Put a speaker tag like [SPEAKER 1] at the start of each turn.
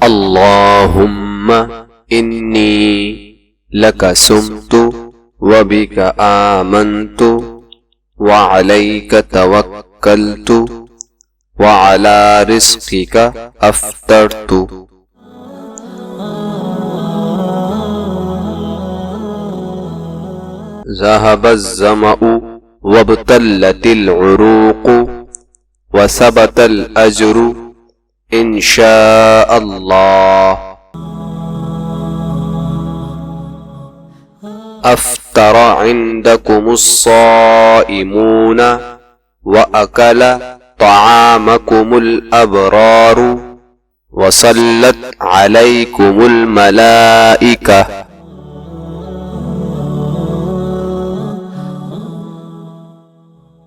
[SPEAKER 1] اللهم إني لك سمت وبك آمنت وعليك توكلت وعلى رزقك أفطرت. ذهب الظمأ وابتلت العروق وثبت الأجر إن شاء الله. أفطر عندكم الصائمون وأكل طعامكم الأبرار وصلت عليكم الملائكة